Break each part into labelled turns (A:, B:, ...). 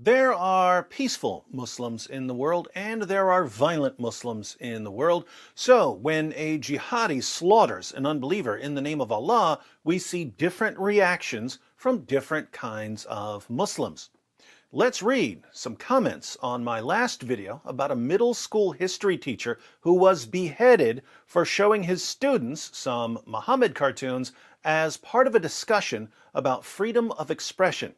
A: There are peaceful Muslims in the world, and there are violent Muslims in the world. So, when a jihadi slaughters an unbeliever in the name of Allah, we see different reactions from different kinds of Muslims. Let's read some comments on my last video about a middle school history teacher who was beheaded for showing his students some Muhammad cartoons as part of a discussion about freedom of expression.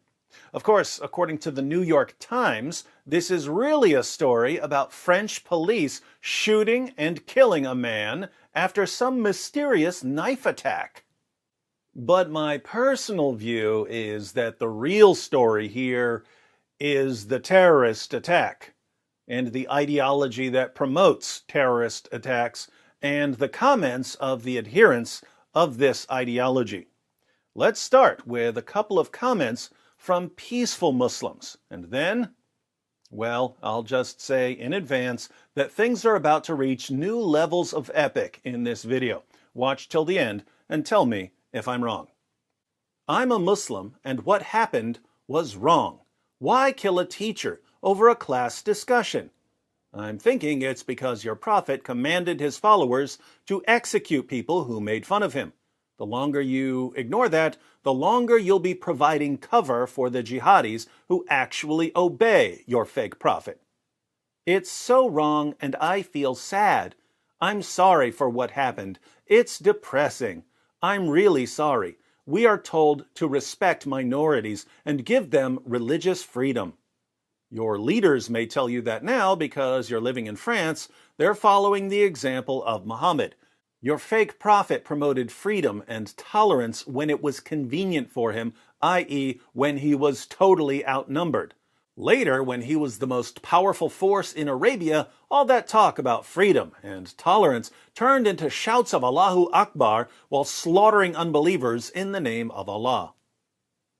A: Of course, according to the New York Times, this is really a story about French police shooting and killing a man after some mysterious knife attack. But my personal view is that the real story here is the terrorist attack and the ideology that promotes terrorist attacks and the comments of the adherents of this ideology. Let's start with a couple of comments from peaceful Muslims, and then, well, I'll just say in advance that things are about to reach new levels of epic in this video. Watch till the end and tell me if I'm wrong. I'm a Muslim, and what happened was wrong. Why kill a teacher over a class discussion? I'm thinking it's because your prophet commanded his followers to execute people who made fun of him. The longer you ignore that, the longer you'll be providing cover for the jihadis who actually obey your fake prophet. It's so wrong, and I feel sad. I'm sorry for what happened. It's depressing. I'm really sorry. We are told to respect minorities and give them religious freedom. Your leaders may tell you that now because you're living in France. They're following the example of Muhammad. Your fake prophet promoted freedom and tolerance when it was convenient for him, i.e., when he was totally outnumbered. Later, when he was the most powerful force in Arabia, all that talk about freedom and tolerance turned into shouts of Allahu Akbar while slaughtering unbelievers in the name of Allah.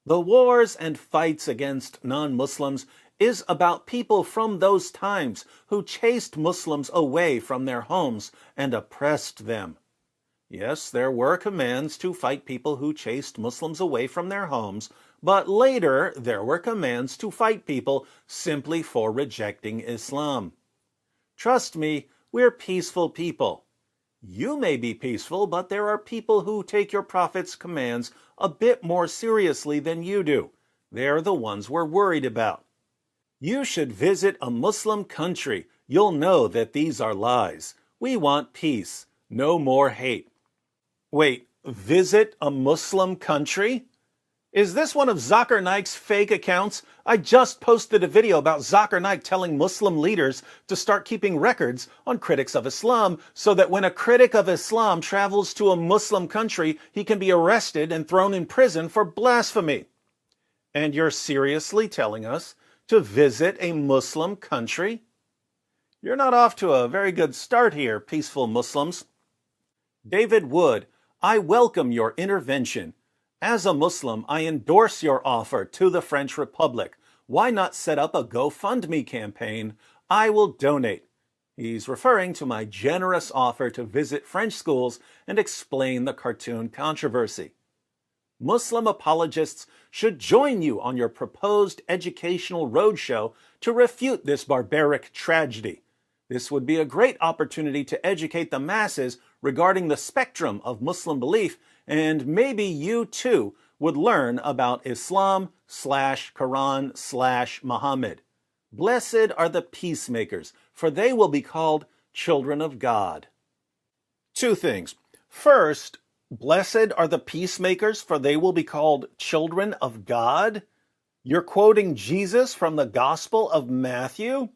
A: The wars and fights against non-Muslims is about people from those times who chased Muslims away from their homes and oppressed them. Yes, there were commands to fight people who chased Muslims away from their homes, but later there were commands to fight people simply for rejecting Islam. Trust me, we're peaceful people. You may be peaceful, but there are people who take your prophet's commands a bit more seriously than you do. They're the ones we're worried about. You should visit a Muslim country. You'll know that these are lies. We want peace, no more hate. Wait, visit a Muslim country? Is this one of Zakir Naik's fake accounts? I just posted a video about Zakir Naik telling Muslim leaders to start keeping records on critics of Islam so that when a critic of Islam travels to a Muslim country, he can be arrested and thrown in prison for blasphemy. And you're seriously telling us to visit a Muslim country? You're not off to a very good start here, peaceful Muslims. David Wood, I welcome your intervention. As a Muslim, I endorse your offer to the French Republic. Why not set up a GoFundMe campaign? I will donate. He's referring to my generous offer to visit French schools and explain the cartoon controversy. Muslim apologists should join you on your proposed educational roadshow to refute this barbaric tragedy. This would be a great opportunity to educate the masses regarding the spectrum of Muslim belief, and maybe you too would learn about Islam/Quran/Muhammad. Blessed are the peacemakers, for they will be called children of God. Two things. First, blessed are the peacemakers, for they will be called children of God? You're quoting Jesus from the Gospel of Matthew?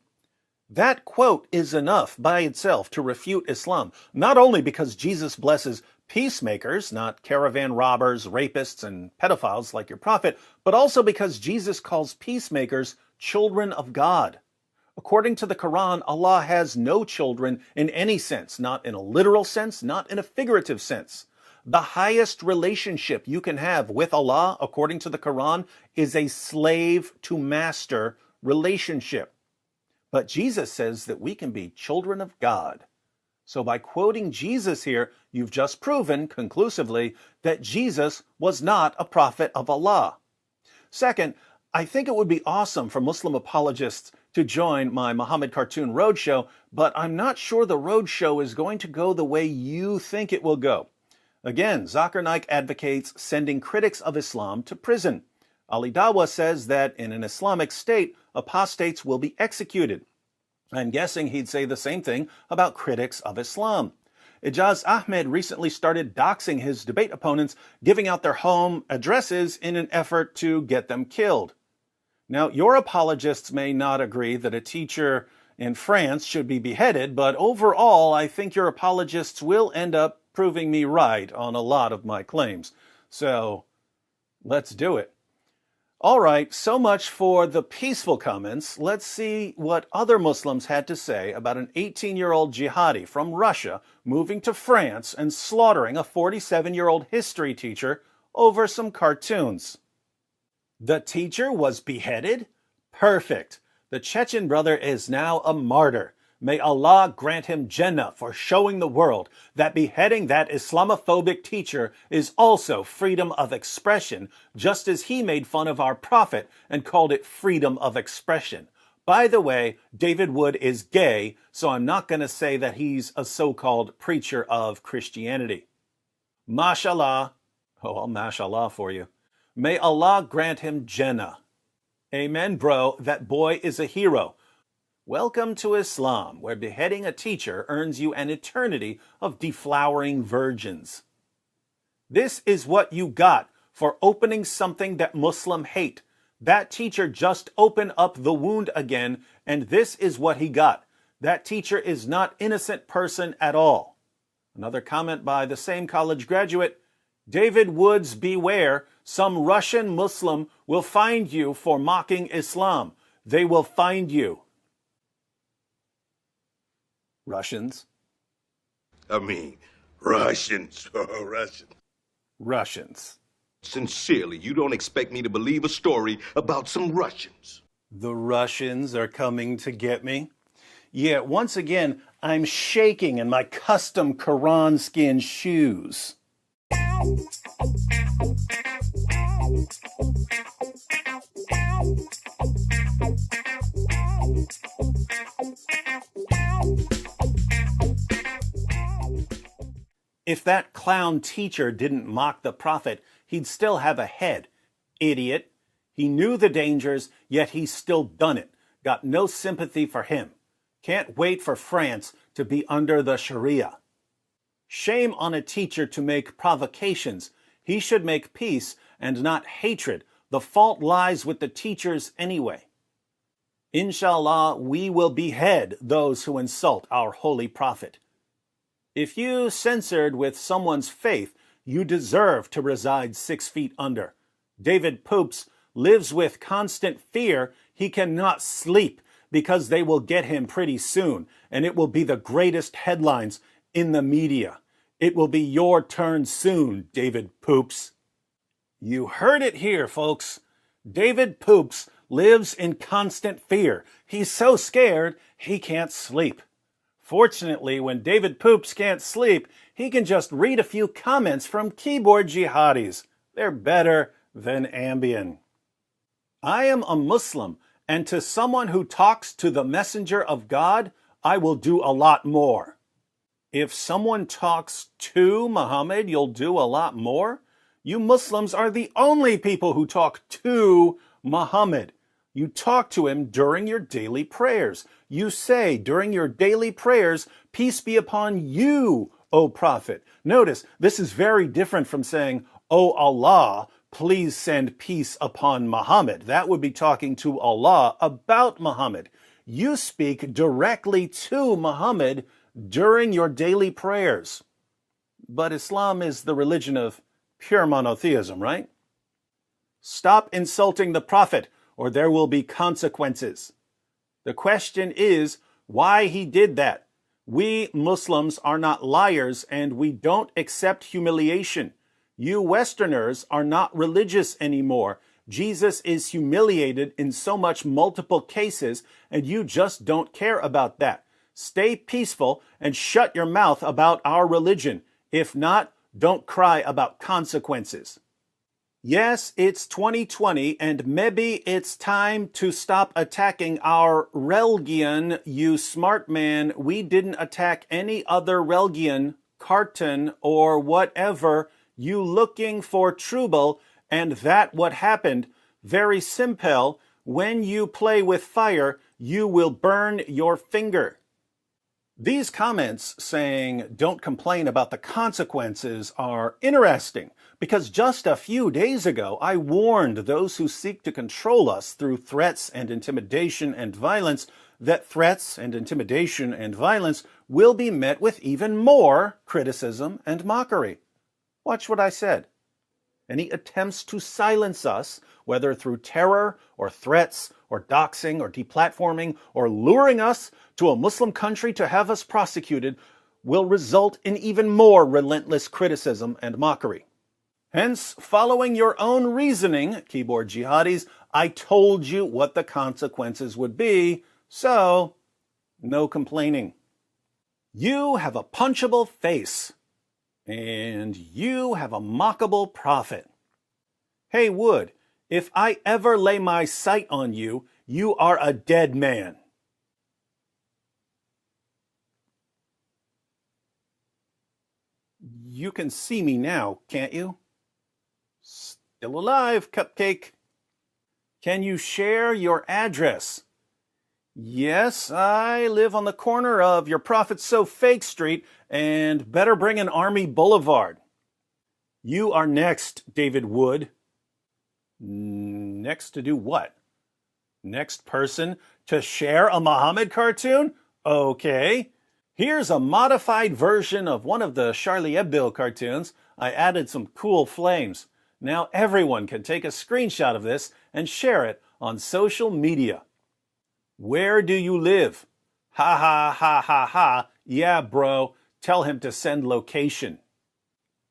A: That quote is enough by itself to refute Islam, not only because Jesus blesses peacemakers, not caravan robbers, rapists, and pedophiles like your prophet, but also because Jesus calls peacemakers children of God. According to the Quran, Allah has no children in any sense, not in a literal sense, not in a figurative sense. The highest relationship you can have with Allah, according to the Quran, is a slave-to-master relationship. But Jesus says that we can be children of God. So by quoting Jesus here, you've just proven conclusively that Jesus was not a prophet of Allah. Second, I think it would be awesome for Muslim apologists to join my Muhammad Cartoon Roadshow, but I'm not sure the roadshow is going to go the way you think it will go. Again, Zakir Naik advocates sending critics of Islam to prison. Ali Dawah says that in an Islamic state, apostates will be executed. I'm guessing he'd say the same thing about critics of Islam. Ijaz Ahmed recently started doxing his debate opponents, giving out their home addresses in an effort to get them killed. Now, your apologists may not agree that a teacher in France should be beheaded, but overall, I think your apologists will end up proving me right on a lot of my claims. So, let's do it. All right, so much for the peaceful comments. Let's see what other Muslims had to say about an 18-year-old jihadi from Russia moving to France and slaughtering a 47-year-old history teacher over some cartoons. The teacher was beheaded? Perfect. The Chechen brother is now a martyr. May Allah grant him Jannah for showing the world that beheading that Islamophobic teacher is also freedom of expression, just as he made fun of our prophet and called it freedom of expression. By the way, David Wood is gay, so I'm not going to say that he's a so-called preacher of Christianity. Mashallah. Oh, I'll mashallah for you. May Allah grant him Jannah. Amen, bro. That boy is a hero. Welcome to Islam, where beheading a teacher earns you an eternity of deflowering virgins. This is what you got for opening something that Muslims hate. That teacher just opened up the wound again, and this is what he got. That teacher is not an innocent person at all. Another comment by the same college graduate. David Woods, beware. Some Russian Muslim will find you for mocking Islam. They will find you. Russians.
B: Russians.
A: Russians.
B: Sincerely, you don't expect me to believe a story about some Russians.
A: The Russians are coming to get me? Yeah, once again, I'm shaking in my custom Quran skin shoes. If that clown teacher didn't mock the prophet, he'd still have a head. Idiot. He knew the dangers, yet he's still done it. Got no sympathy for him. Can't wait for France to be under the Sharia. Shame on a teacher to make provocations. He should make peace and not hatred. The fault lies with the teachers anyway. Inshallah, we will behead those who insult our holy prophet. If you censored with someone's faith, you deserve to reside 6 feet under. David Poops lives with constant fear he cannot sleep because they will get him pretty soon, and it will be the greatest headlines in the media. It will be your turn soon, David Poops. You heard it here, folks. David Poops lives in constant fear. He's so scared he can't sleep. Fortunately, when David Poops can't sleep, he can just read a few comments from keyboard jihadis. They're better than Ambien. I am a Muslim, and to someone who talks to the messenger of God, I will do a lot more. If someone talks to Muhammad, you'll do a lot more? You Muslims are the only people who talk to Muhammad. You talk to him during your daily prayers. You say during your daily prayers, peace be upon you, O Prophet. Notice, this is very different from saying, O Allah, please send peace upon Muhammad. That would be talking to Allah about Muhammad. You speak directly to Muhammad during your daily prayers. But Islam is the religion of pure monotheism, right? Stop insulting the Prophet, or there will be consequences. The question is why he did that. We Muslims are not liars, and we don't accept humiliation. You Westerners are not religious anymore. Jesus is humiliated in so much multiple cases, and you just don't care about that. Stay peaceful and shut your mouth about our religion. If not, don't cry about consequences. Yes, it's 2020, and maybe it's time to stop attacking our religion, you smart man. We didn't attack any other religion, carton, or whatever. You looking for trouble, and that what happened. Very simple. When you play with fire, you will burn your finger. These comments saying don't complain about the consequences are interesting because just a few days ago I warned those who seek to control us through threats and intimidation and violence that threats and intimidation and violence will be met with even more criticism and mockery. Watch what I said. Any attempts to silence us, whether through terror or threats or doxing or deplatforming or luring us to a Muslim country to have us prosecuted, will result in even more relentless criticism and mockery. Hence, following your own reasoning, keyboard jihadis, I told you what the consequences would be, so no complaining. You have a punchable face. And you have a mockable prophet. Hey, Wood, if I ever lay my sight on you, you are a dead man. You can see me now, can't you? Still alive, Cupcake. Can you share your address? Yes, I live on the corner of Your Prophet So Fake Street and Better Bring an Army Boulevard. You are next, David Wood. Next to do what? Next person to share a Muhammad cartoon? Okay. Here's a modified version of one of the Charlie Hebdo cartoons. I added some cool flames. Now everyone can take a screenshot of this and share it on social media. Where do you live? Ha ha ha ha ha. Yeah, bro. Tell him to send location.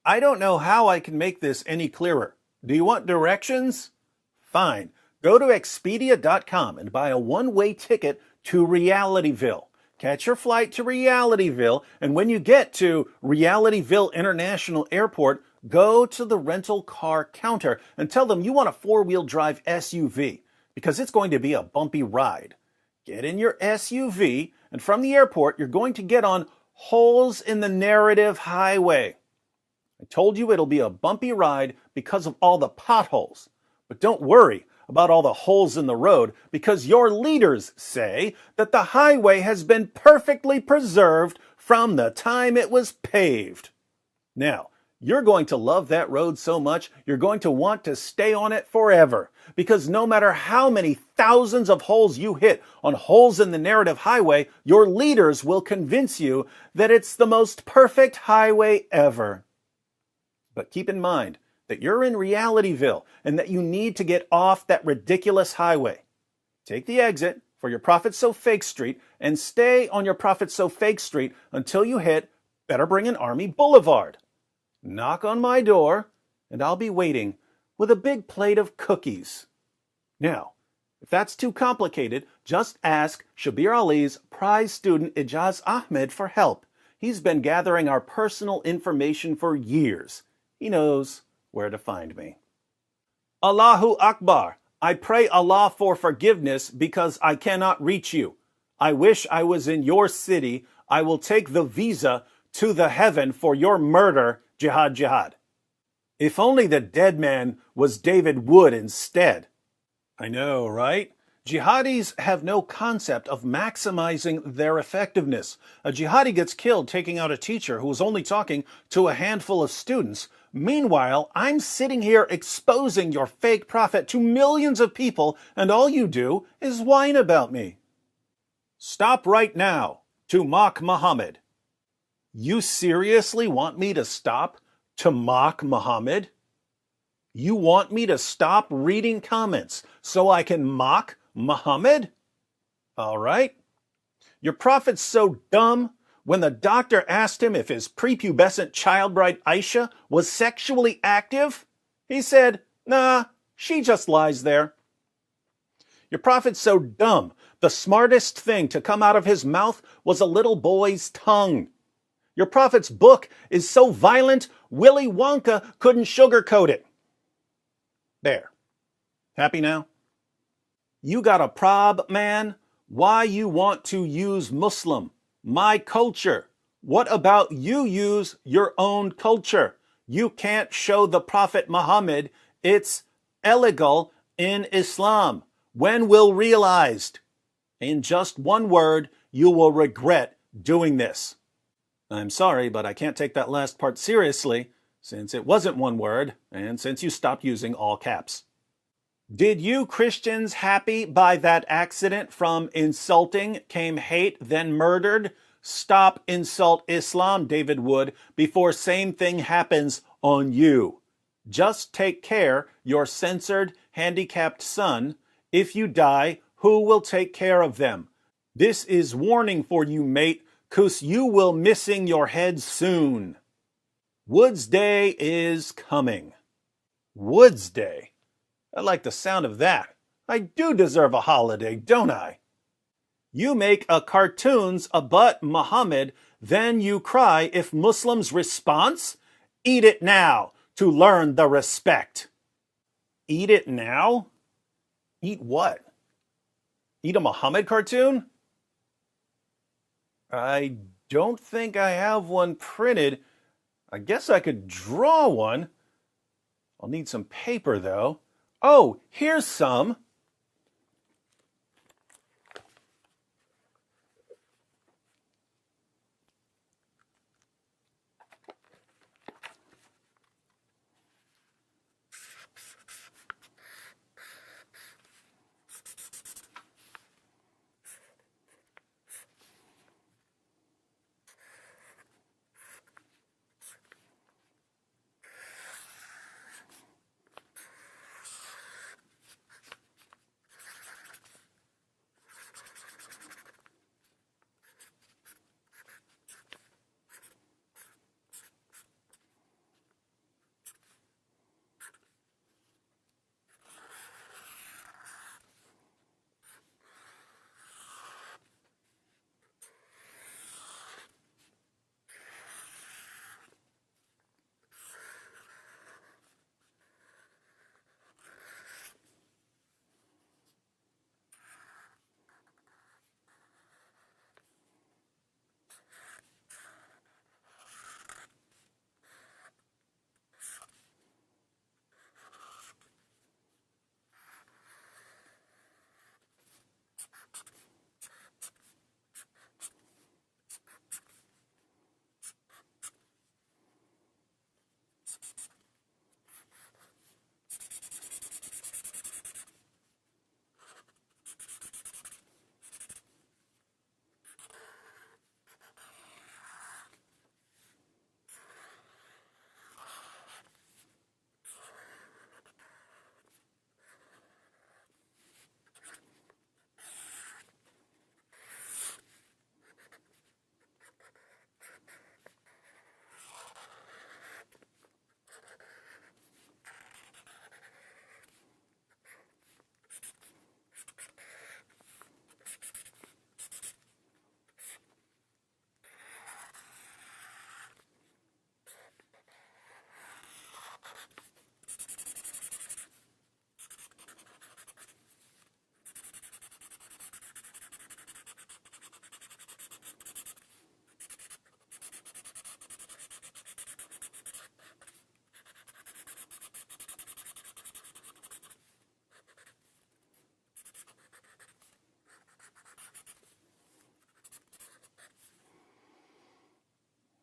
A: I don't know how I can make this any clearer. Do you want directions? Fine. Go to Expedia.com and buy a one-way ticket to Realityville. Catch your flight to Realityville, and when you get to Realityville International Airport, go to the rental car counter and tell them you want a four-wheel drive SUV because it's going to be a bumpy ride. Get in your SUV, and from the airport, you're going to get on Holes in the Narrative Highway. I told you it'll be a bumpy ride because of all the potholes. But don't worry about all the holes in the road because your leaders say that the highway has been perfectly preserved from the time it was paved. Now, you're going to love that road so much, you're going to want to stay on it forever. Because no matter how many thousands of holes you hit on Holes in the Narrative Highway, your leaders will convince you that it's the most perfect highway ever. But keep in mind that you're in Realityville and that you need to get off that ridiculous highway. Take the exit for Your Prophet So Fake Street and stay on Your Prophet So Fake Street until you hit Better Bring an Army Boulevard. Knock on my door, and I'll be waiting with a big plate of cookies. Now, if that's too complicated, just ask Shabir Ali's prize student Ijaz Ahmed for help. He's been gathering our personal information for years. He knows where to find me. Allahu Akbar. I pray Allah for forgiveness because I cannot reach you. I wish I was in your city. I will take the visa to the heaven for your murder. Jihad, jihad. If only the dead man was David Wood instead. I know, right? Jihadis have no concept of maximizing their effectiveness. A jihadi gets killed taking out a teacher who was only talking to a handful of students. Meanwhile, I'm sitting here exposing your fake prophet to millions of people, and all you do is whine about me. Stop right now to mock Muhammad. You seriously want me to stop to mock Muhammad? You want me to stop reading comments so I can mock Muhammad? All right. Your prophet's so dumb, when the doctor asked him if his prepubescent child bride Aisha was sexually active, he said, nah, she just lies there. Your prophet's so dumb, the smartest thing to come out of his mouth was a little boy's tongue. Your prophet's book is so violent, Willy Wonka couldn't sugarcoat it. There. Happy now? You got a prob, man? Why you want to use Muslim? My culture. What about you use your own culture? You can't show the Prophet Muhammad. It's illegal in Islam. When will realized? In just one word, you will regret doing this. I'm sorry, but I can't take that last part seriously, since it wasn't one word, and since you stopped using all caps. Did you Christians happy by that accident from insulting came hate, then murdered? Stop insult Islam, David Wood, before same thing happens on you. Just take care, your censored, handicapped son. If you die, who will take care of them? This is warning for you, mate, 'cause you will missing your head soon. Wood's Day is coming. Wood's Day? I like the sound of that. I do deserve a holiday, don't I? You make a cartoons about Muhammad, then you cry if Muslims response? Eat it now to learn the respect. Eat it now? Eat what? Eat a Muhammad cartoon? I don't think I have one printed. I guess I could draw one. I'll need some paper, though. Oh, here's some.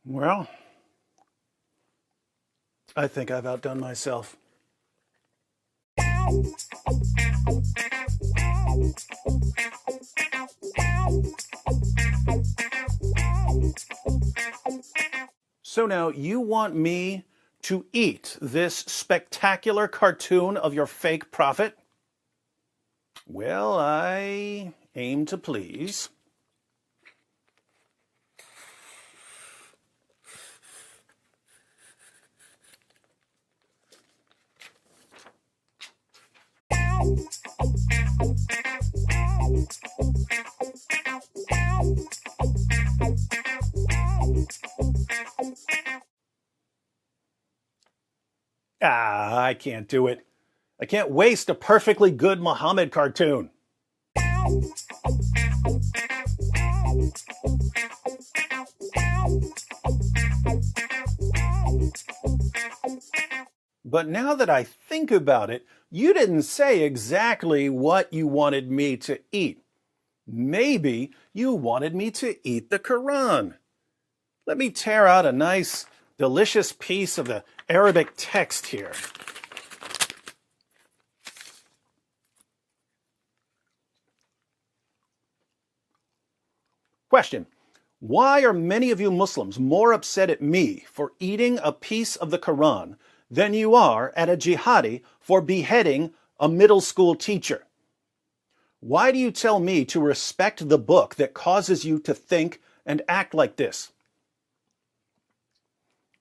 A: Well, I think I've outdone myself. So now you want me to eat this spectacular cartoon of your fake prophet? Well, I aim to please. I can't do it. I can't waste a perfectly good Muhammad cartoon. But now that I think about it, you didn't say exactly what you wanted me to eat. Maybe you wanted me to eat the Quran. Let me tear out a nice, delicious piece of the Arabic text here. Question: why are many of you Muslims more upset at me for eating a piece of the Quran than you are at a jihadi for beheading a middle school teacher? Why do you tell me to respect the book that causes you to think and act like this?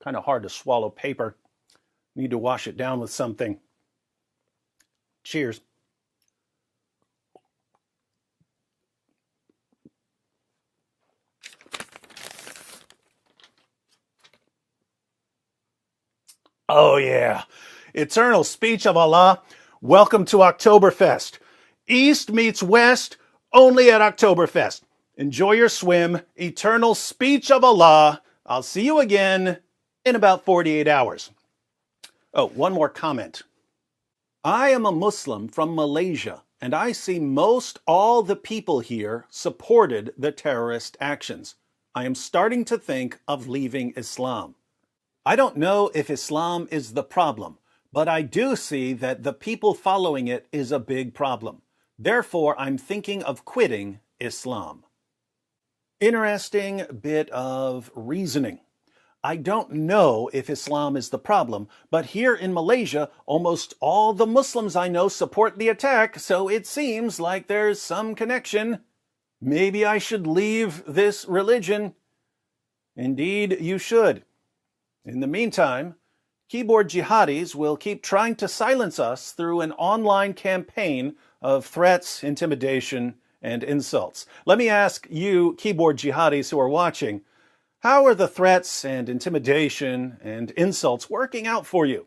A: Kind of hard to swallow paper. Need to wash it down with something. Cheers. Oh yeah, eternal speech of Allah. Welcome to Oktoberfest. East meets West only at Oktoberfest. Enjoy your swim. Eternal speech of Allah. I'll see you again in about 48 hours. Oh, one more comment. I am a Muslim from Malaysia, and I see most all the people here supported the terrorist actions. I am starting to think of leaving Islam. I don't know if Islam is the problem, but I do see that the people following it is a big problem. Therefore, I'm thinking of quitting Islam. Interesting bit of reasoning. I don't know if Islam is the problem, but here in Malaysia, almost all the Muslims I know support the attack, so it seems like there's some connection. Maybe I should leave this religion. Indeed, you should. In the meantime, keyboard jihadis will keep trying to silence us through an online campaign of threats, intimidation, and insults. Let me ask you, keyboard jihadis who are watching, how are the threats and intimidation and insults working out for you?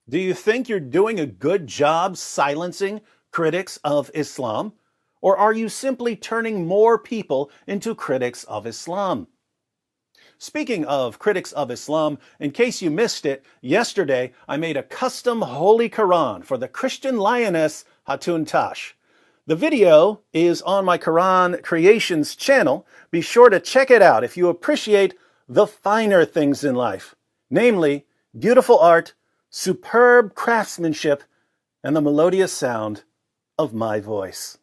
A: Do you think you're doing a good job silencing critics of Islam? Or are you simply turning more people into critics of Islam? Speaking of critics of Islam, in case you missed it, yesterday I made a custom Holy Quran for the Christian lioness Hatun Tash. The video is on my Quran Creations channel. Be sure to check it out if you appreciate the finer things in life, namely beautiful art, superb craftsmanship, and the melodious sound of my voice.